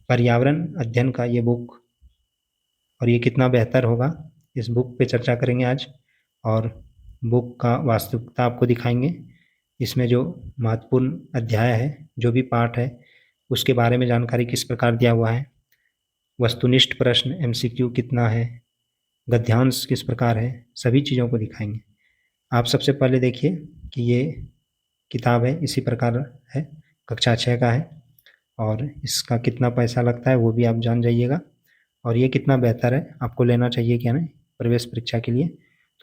पर्यावरण अध्ययन का ये बुक और ये कितना बेहतर होगा, इस बुक पे चर्चा करेंगे आज। और बुक का वास्तविकता आपको दिखाएंगे। इसमें जो महत्वपूर्ण अध्याय है, जो भी पाठ है, उसके बारे में जानकारी किस प्रकार दिया हुआ है, वस्तुनिष्ठ प्रश्न एमसीक्यू कितना है, गद्यांश किस प्रकार है, सभी चीज़ों को दिखाएंगे। आप सबसे पहले देखिए कि ये किताब है, इसी प्रकार है, कक्षा 6 का है, और इसका कितना पैसा लगता है वो भी आप जान जाइएगा। और ये कितना बेहतर है, आपको लेना चाहिए क्या नहीं प्रवेश परीक्षा के लिए,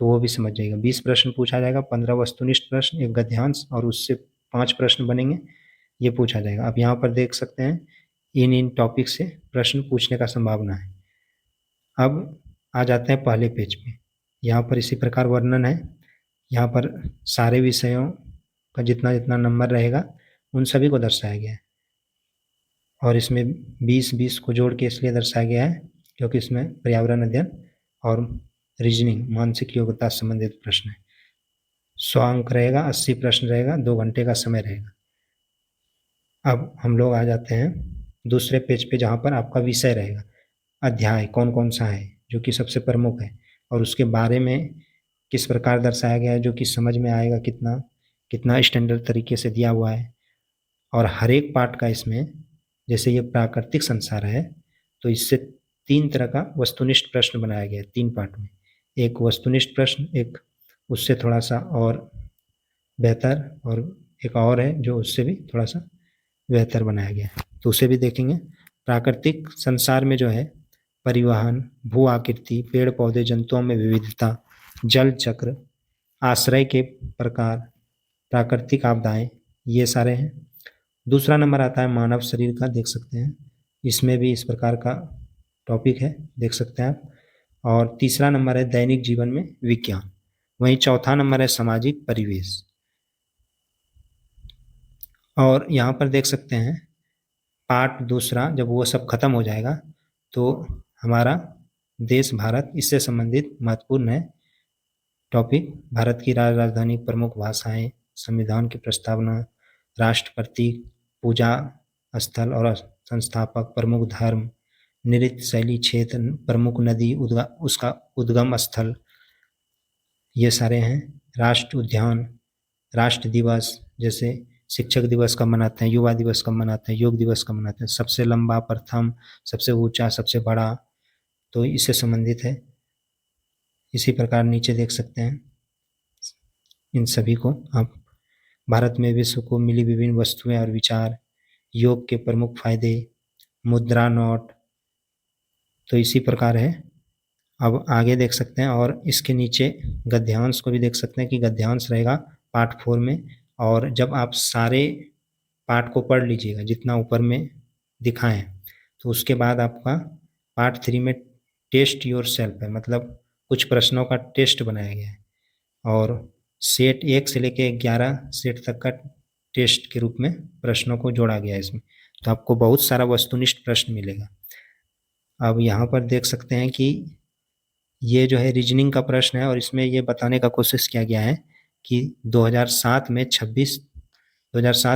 तो वो भी समझ जाइएगा। 20 प्रश्न पूछा जाएगा, 15 वस्तुनिष्ठ प्रश्न, एक गद्यांश, और उससे 5 प्रश्न बनेंगे, ये पूछा जाएगा। आप यहाँ पर देख सकते हैं इन टॉपिक से प्रश्न पूछने का संभावना है। अब आ जाते हैं पहले पेज पे। यहाँ पर इसी प्रकार वर्णन है। यहाँ पर सारे विषयों का जितना जितना नंबर रहेगा उन सभी को दर्शाया गया है। और इसमें 20-20 को जोड़ के इसलिए दर्शाया गया है क्योंकि इसमें पर्यावरण अध्ययन और रीजनिंग मानसिक योग्यता से संबंधित प्रश्न है। 100 अंक रहेगा, 80 प्रश्न रहेगा, 2 घंटे का समय रहेगा। अब हम लोग आ जाते हैं दूसरे पेज पे जहाँ पर आपका विषय रहेगा, अध्याय कौन कौन सा है जो कि सबसे प्रमुख है, और उसके बारे में किस प्रकार दर्शाया गया है, जो कि समझ में आएगा कितना कितना स्टैंडर्ड तरीके से दिया हुआ है। और हर एक पार्ट का इसमें, जैसे ये प्राकृतिक संसार है तो इससे 3 तरह का वस्तुनिष्ठ प्रश्न बनाया गया है 3 पार्ट में। एक वस्तुनिष्ठ प्रश्न, एक उससे थोड़ा सा और बेहतर, और एक और है जो उससे भी थोड़ा सा बेहतर बनाया गया है, तो उसे भी देखेंगे। प्राकृतिक संसार में जो है परिवहन, भू आकृति, पेड़ पौधे, जंतुओं में विविधता, जल चक्र, आश्रय के प्रकार, प्राकृतिक आपदाएं, ये सारे हैं। दूसरा नंबर आता है मानव शरीर का, देख सकते हैं इसमें भी इस प्रकार का टॉपिक है, देख सकते हैं आप। और तीसरा नंबर है दैनिक जीवन में विज्ञान। वहीं चौथा नंबर है सामाजिक परिवेश। और यहाँ पर देख सकते हैं पार्ट दूसरा, जब वो सब खत्म हो जाएगा तो हमारा देश भारत, इससे संबंधित महत्वपूर्ण है टॉपिक। भारत की राजधानी, प्रमुख भाषाएं, संविधान की प्रस्तावना, राष्ट्र प्रतीक, पूजा स्थल और संस्थापक, प्रमुख धर्म, नृत्य शैली क्षेत्र, प्रमुख नदी, उसका उद्गम स्थल, ये सारे हैं। राष्ट्र उद्यान, राष्ट्र दिवस, जैसे शिक्षक दिवस कब मनाते हैं, युवा दिवस कब मनाते हैं, योग दिवस कब मनाते हैं, सबसे लंबा, प्रथम, सबसे ऊंचा, सबसे बड़ा, तो इससे संबंधित है। इसी प्रकार नीचे देख सकते हैं इन सभी को आप। भारत में विश्व को मिली विभिन्न वस्तुएं और विचार, योग के प्रमुख फायदे, मुद्रा नोट, तो इसी प्रकार है। अब आगे देख सकते हैं, और इसके नीचे गद्यांश को भी देख सकते हैं कि गद्यांश रहेगा पार्ट 4 में। और जब आप सारे पार्ट को पढ़ लीजिएगा जितना ऊपर में दिखाएं, तो उसके बाद आपका पार्ट 3 में टेस्ट योर सेल्फ है, मतलब कुछ प्रश्नों का टेस्ट बनाया गया है। और सेट 1 से लेके 11 सेट तक का टेस्ट के रूप में प्रश्नों को जोड़ा गया है इसमें, तो आपको बहुत सारा वस्तुनिष्ठ प्रश्न मिलेगा। अब यहाँ पर देख सकते हैं कि ये जो है रीजनिंग का प्रश्न है, और इसमें ये बताने का कोशिश किया गया है कि 2007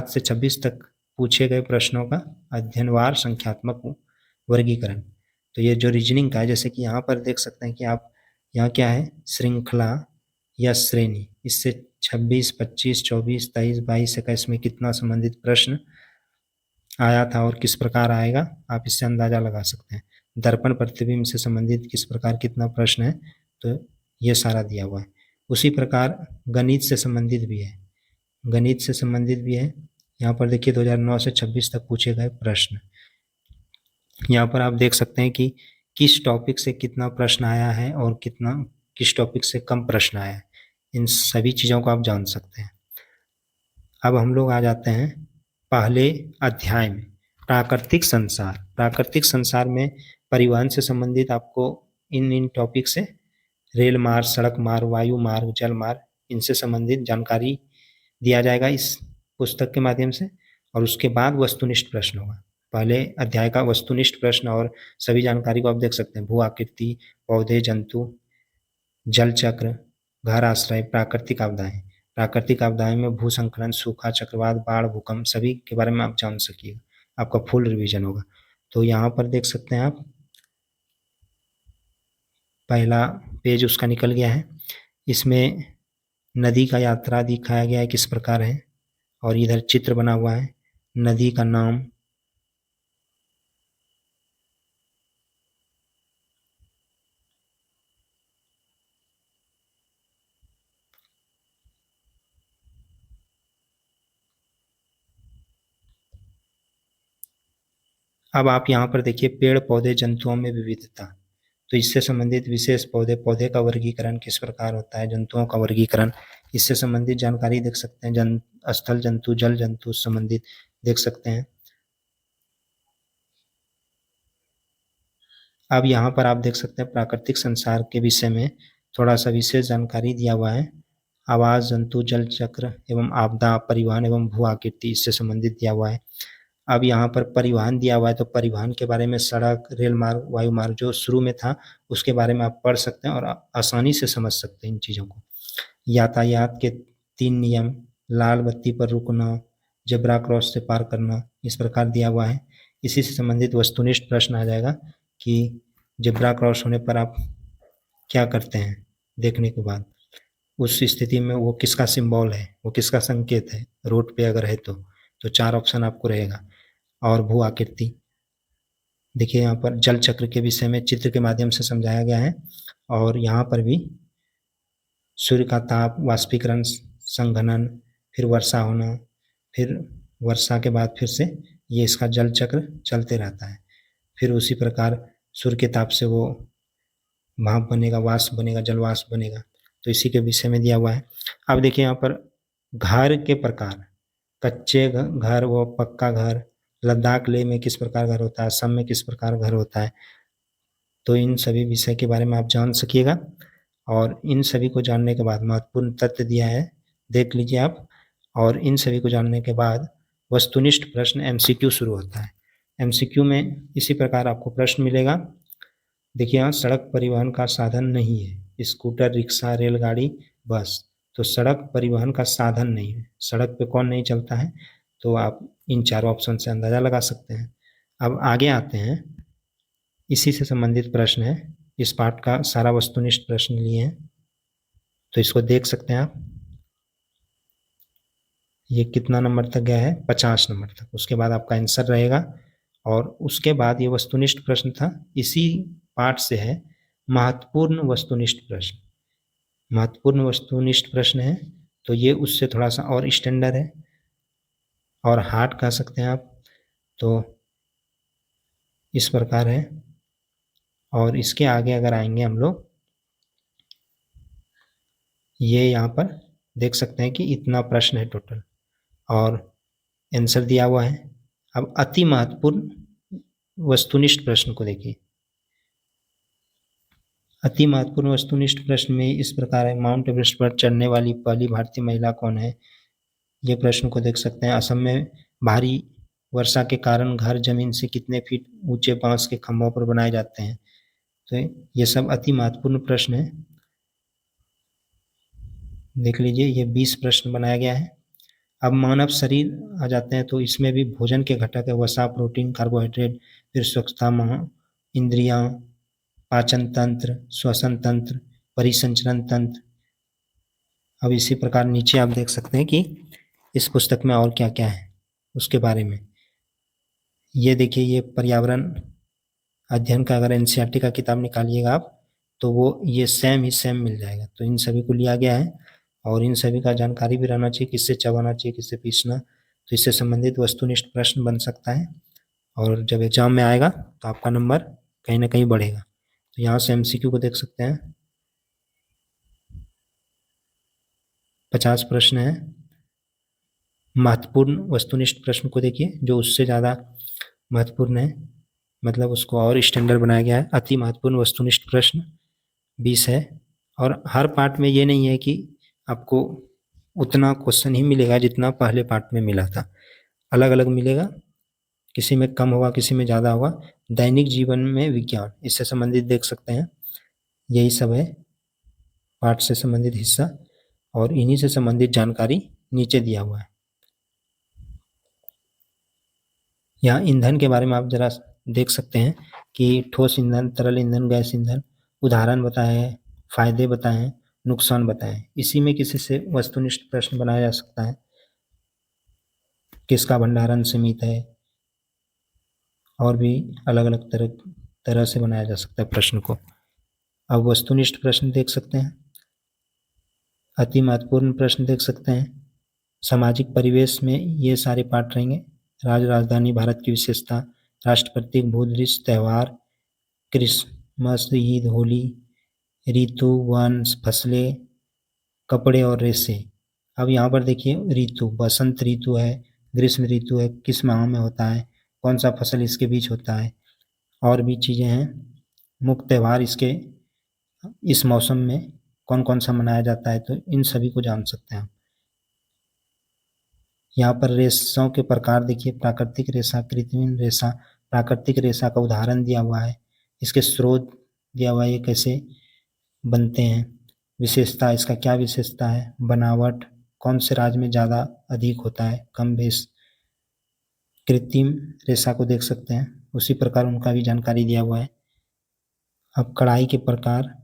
से 26 तक पूछे गए प्रश्नों का अध्ययनवार संख्यात्मक वर्गीकरण। तो ये जो रीजनिंग का है, जैसे कि यहाँ पर देख सकते हैं कि आप यहाँ क्या है, श्रृंखला या श्रेणी, इससे 26, 25, 24, 23, 22, 21 में कितना संबंधित प्रश्न आया था और किस प्रकार आएगा, आप इससे अंदाजा लगा सकते हैं। दर्पण प्रतिबिंब से संबंधित किस प्रकार कितना प्रश्न है, तो ये सारा दिया हुआ है। उसी प्रकार गणित से संबंधित भी है, गणित से संबंधित भी है। यहाँ पर देखिए 2009 से 26 तक पूछे गए प्रश्न, यहाँ पर आप देख सकते हैं कि किस टॉपिक से कितना प्रश्न आया है और कितना किस टॉपिक से कम प्रश्न आया है, इन सभी चीज़ों को आप जान सकते हैं। अब हम लोग आ जाते हैं पहले अध्याय में, प्राकृतिक संसार। प्राकृतिक संसार में परिवहन से संबंधित आपको इन टॉपिक से रेल मार्ग, सड़क मार्ग, वायु मार्ग, जल मार्ग, इनसे संबंधित जानकारी दिया जाएगा इस पुस्तक के माध्यम से। और उसके बाद वस्तुनिष्ठ प्रश्न होगा। पहले अध्याय का वस्तुनिष्ठ प्रश्न और सभी जानकारी को आप देख सकते हैं, भू आकृति, पौधे, जंतु, जल चक्र, घर आश्रय, प्राकृतिक आपदाएं। प्राकृतिक आपदाएं में भूस्खलन, सूखा, चक्रवात, बाढ़, भूकंप, सभी के बारे में आप जान सकिएगा, आपका फुल रिवीजन होगा। तो यहाँ पर देख सकते हैं आप, पहला पेज उसका निकल गया है। इसमें नदी का यात्रा दिखाया गया है किस प्रकार है, और इधर चित्र बना हुआ है नदी का नाम। अब आप यहाँ पर देखिए पेड़ पौधे जंतुओं में विविधता, तो इससे संबंधित विशेष पौधे, पौधे का वर्गीकरण किस प्रकार होता है, जंतुओं का वर्गीकरण, इससे संबंधित जानकारी देख सकते हैं। स्थल जंतु, जल जंतु संबंधित देख सकते हैं। अब यहाँ पर आप देख सकते हैं प्राकृतिक संसार के विषय में थोड़ा सा विशेष जानकारी दिया हुआ है। आवास, जंतु, जल चक्र एवं आपदा, परिवहन एवं भू आकृति, इससे संबंधित दिया हुआ है। अब यहाँ पर परिवहन दिया हुआ है, तो परिवहन के बारे में सड़क, रेल मार्ग, वायु मार्ग जो शुरू में था उसके बारे में आप पढ़ सकते हैं और आसानी से समझ सकते हैं इन चीज़ों को। यातायात के 3 नियम, लाल बत्ती पर रुकना, जेब्रा क्रॉस से पार करना, इस प्रकार दिया हुआ है। इसी से संबंधित वस्तुनिष्ठ प्रश्न आ जाएगा कि जेब्रा क्रॉस होने पर आप क्या करते हैं देखने के बाद, उस स्थिति में वो किसका सिंबल है, वो किसका संकेत है, रोड पे अगर है तो 4 ऑप्शन आपको रहेगा। और भू आकृति देखिए, यहाँ पर जल चक्र के विषय में चित्र के माध्यम से समझाया गया है। और यहाँ पर भी सूर्य का ताप, वाष्पीकरण, संघनन, फिर वर्षा होना, फिर वर्षा के बाद फिर से ये इसका जल चक्र चलते रहता है। फिर उसी प्रकार सूर्य के ताप से वो भाप बनेगा, वाष्प बनेगा, जलवाष्प बनेगा, तो इसी के विषय में दिया हुआ है। अब देखिए यहाँ पर घर के प्रकार, कच्चे घर व पक्का घर, लद्दाख लेह में किस प्रकार घर होता है, असम में किस प्रकार घर होता है, तो इन सभी विषय के बारे में आप जान सकिएगा। और इन सभी को जानने के बाद महत्वपूर्ण तथ्य दिया है, देख लीजिए आप। और इन सभी को जानने के बाद वस्तुनिष्ठ प्रश्न एमसीक्यू शुरू होता है। एमसीक्यू में इसी प्रकार आपको प्रश्न मिलेगा। देखिए यहाँ सड़क परिवहन का साधन नहीं है, स्कूटर, रिक्शा, रेलगाड़ी, बस, तो सड़क परिवहन का साधन नहीं है, सड़क पे कौन नहीं चलता है, तो आप इन चारों ऑप्शन से अंदाज़ा लगा सकते हैं। अब आगे आते हैं, इसी से संबंधित प्रश्न है, इस पाठ का सारा वस्तुनिष्ठ प्रश्न लिए हैं, तो इसको देख सकते हैं आप। ये कितना नंबर तक गया है, 50 नंबर तक। उसके बाद आपका आंसर रहेगा, और उसके बाद ये वस्तुनिष्ठ प्रश्न था। इसी पाठ से है महत्वपूर्ण वस्तुनिष्ठ प्रश्न। महत्वपूर्ण वस्तुनिष्ठ प्रश्न है, तो ये उससे थोड़ा सा और स्टैंडर्ड है और हार्ड कह सकते हैं आप, तो इस प्रकार है। और इसके आगे अगर आएंगे हम लोग, ये यहाँ पर देख सकते हैं कि इतना प्रश्न है टोटल और आंसर दिया हुआ है। अब अति महत्वपूर्ण वस्तुनिष्ठ प्रश्न को देखिए। अति महत्वपूर्ण वस्तुनिष्ठ प्रश्न में इस प्रकार है, माउंट एवरेस्ट पर चढ़ने वाली पहली भारतीय महिला कौन है, ये प्रश्न को देख सकते हैं। असम में भारी वर्षा के कारण घर जमीन से कितने फीट ऊंचे बांस के खंभों पर बनाए जाते हैं, तो ये सब अति महत्वपूर्ण प्रश्न है, देख लीजिए। ये 20 प्रश्न बनाया गया है। अब मानव शरीर आ जाते हैं, तो इसमें भी भोजन के घटक है वसा, प्रोटीन, कार्बोहाइड्रेट, फिर स्वच्छता, इंद्रियां, पाचन तंत्र, श्वसन तंत्र, परिसंचरण तंत्र। अब इसी प्रकार नीचे आप देख सकते हैं कि इस पुस्तक में और क्या क्या है उसके बारे में। ये देखिए, ये पर्यावरण अध्ययन का अगर एनसीईआरटी का किताब निकालिएगा आप, तो वो ये सेम ही सेम मिल जाएगा, तो इन सभी को लिया गया है। और इन सभी का जानकारी भी रहना चाहिए, किससे चबाना चाहिए, किससे पीसना, तो इससे संबंधित वस्तुनिष्ठ प्रश्न बन सकता है। और जब एग्जाम में आएगा तो आपका नंबर कहीं ना कहीं बढ़ेगा। तो यहाँ से एमसीक्यू को देख सकते हैं, 50 प्रश्न है। महत्वपूर्ण वस्तुनिष्ठ प्रश्न को देखिए, जो उससे ज़्यादा महत्वपूर्ण है, मतलब उसको और स्टैंडर्ड बनाया गया है। अति महत्वपूर्ण वस्तुनिष्ठ प्रश्न 20 है। और हर पार्ट में ये नहीं है कि आपको उतना क्वेश्चन ही मिलेगा जितना पहले पार्ट में मिला था, अलग अलग मिलेगा, किसी में कम होगा, किसी में ज़्यादा होगा। दैनिक जीवन में विज्ञान, इससे संबंधित देख सकते हैं, यही सब है पाठ से संबंधित हिस्सा, और इन्हीं से संबंधित जानकारी नीचे दिया हुआ है। यहाँ ईंधन के बारे में आप जरा देख सकते हैं कि ठोस ईंधन, तरल ईंधन, गैस ईंधन, उदाहरण बताएं, फायदे बताएं, नुकसान बताएं। इसी में किसी से वस्तुनिष्ठ प्रश्न बनाया जा सकता है। किसका भंडारण सीमित है, और भी अलग अलग तरह से बनाया जा सकता है प्रश्न को। अब वस्तुनिष्ठ प्रश्न देख सकते हैं, अति महत्वपूर्ण प्रश्न देख सकते हैं। सामाजिक परिवेश में ये सारे पार्ट रहेंगे। राजधानी भारत की विशेषता, राष्ट्र प्रतीक, भूदृश्य, त्योहार, क्रिसमस, ईद, होली, ऋतु, वन, फसलें, कपड़े और रेशे। अब यहाँ पर देखिए ऋतु, बसंत ऋतु है, ग्रीष्म ऋतु है, किस माह में होता है, कौन सा फसल इसके बीच होता है, और भी चीज़ें हैं। मुख्य त्यौहार इसके इस मौसम में कौन कौन सा मनाया जाता है, तो इन सभी को जान सकते हैं। यहाँ पर रेशों के प्रकार देखिए, प्राकृतिक रेशा, कृत्रिम रेशा। प्राकृतिक रेशा का उदाहरण दिया हुआ है, इसके स्रोत दिया हुआ है, ये कैसे बनते हैं, विशेषता, इसका क्या विशेषता है, बनावट, कौन से राज्य में ज़्यादा अधिक होता है, कम बेस। कृत्रिम रेशा को देख सकते हैं, उसी प्रकार उनका भी जानकारी दिया हुआ है। अब कढ़ाई के प्रकार।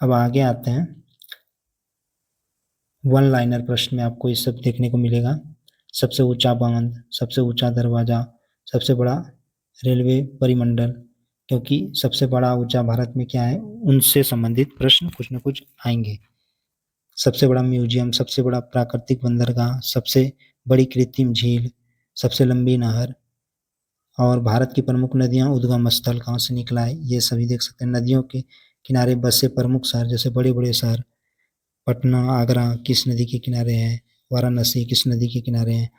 अब आगे आते हैं, वन लाइनर प्रश्न में आपको ये सब देखने को मिलेगा। सबसे ऊंचा बांध, सबसे ऊंचा दरवाजा, सबसे बड़ा रेलवे परिमंडल, क्योंकि सबसे बड़ा ऊंचा भारत में क्या है, उनसे संबंधित प्रश्न कुछ न कुछ आएंगे। सबसे बड़ा म्यूजियम, सबसे बड़ा प्राकृतिक बंदरगाह, सबसे बड़ी कृत्रिम झील, सबसे लंबी नहर, और भारत की प्रमुख नदियां, उद्गम स्थल कहाँ से निकला है, ये सभी देख सकते हैं। नदियों के किनारे बसे प्रमुख शहर, जैसे बड़े बड़े शहर, पटना, आगरा किस नदी के किनारे है, वाराणसी किस नदी के किनारे है।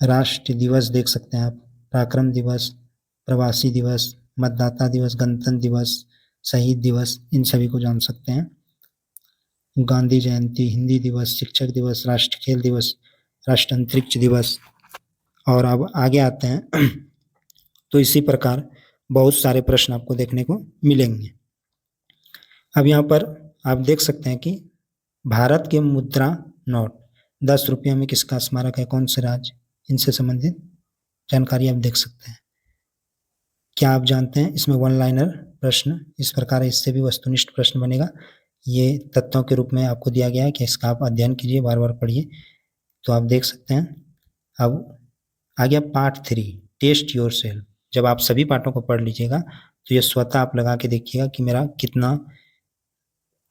राष्ट्र दिवस देख सकते हैं आप, पराक्रम दिवस, प्रवासी दिवस, मतदाता दिवस, गणतंत्र दिवस, शहीद दिवस, इन सभी को जान सकते हैं। गांधी जयंती, हिंदी दिवस, शिक्षक दिवस, राष्ट्र खेल दिवस, राष्ट्र अंतरिक्ष दिवस। और अब आगे आते हैं तो इसी प्रकार बहुत सारे प्रश्न आपको देखने को मिलेंगे। अब यहाँ पर आप देख सकते हैं कि भारत के मुद्रा नोट, 10 रुपये में किसका स्मारक है, कौन से राज्य, इनसे संबंधित जानकारी आप देख सकते हैं। क्या आप जानते हैं इसमें वन लाइनर प्रश्न इस प्रकार है, इससे भी वस्तुनिष्ठ प्रश्न बनेगा। ये तत्वों के रूप में आपको दिया गया है कि इसका आप अध्ययन कीजिए, बार बार पढ़िए, तो आप देख सकते हैं। अब आ गया पार्ट 3, टेस्ट योर सेल्फ। जब आप सभी पार्टों को पढ़ लीजिएगा तो ये स्वतः आप लगा के देखिएगा कि मेरा कितना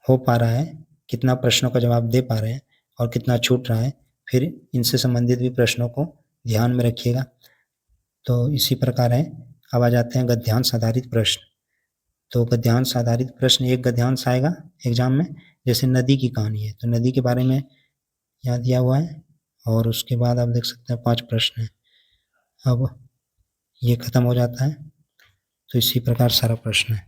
हो पा रहा है, कितना प्रश्नों का जवाब दे पा रहे हैं और कितना छूट रहा है। फिर इनसे संबंधित भी प्रश्नों को ध्यान में रखिएगा। तो इसी प्रकार है। अब आ जाते हैं गद्यांश आधारित प्रश्न। तो गद्यांश आधारित प्रश्न, एक गद्यांश आएगा एग्जाम में, जैसे नदी की कहानी है तो नदी के बारे में यहाँ दिया हुआ है, और उसके बाद आप देख सकते हैं 5 प्रश्न हैं। अब ये खत्म हो जाता है, तो इसी प्रकार सारा प्रश्न है।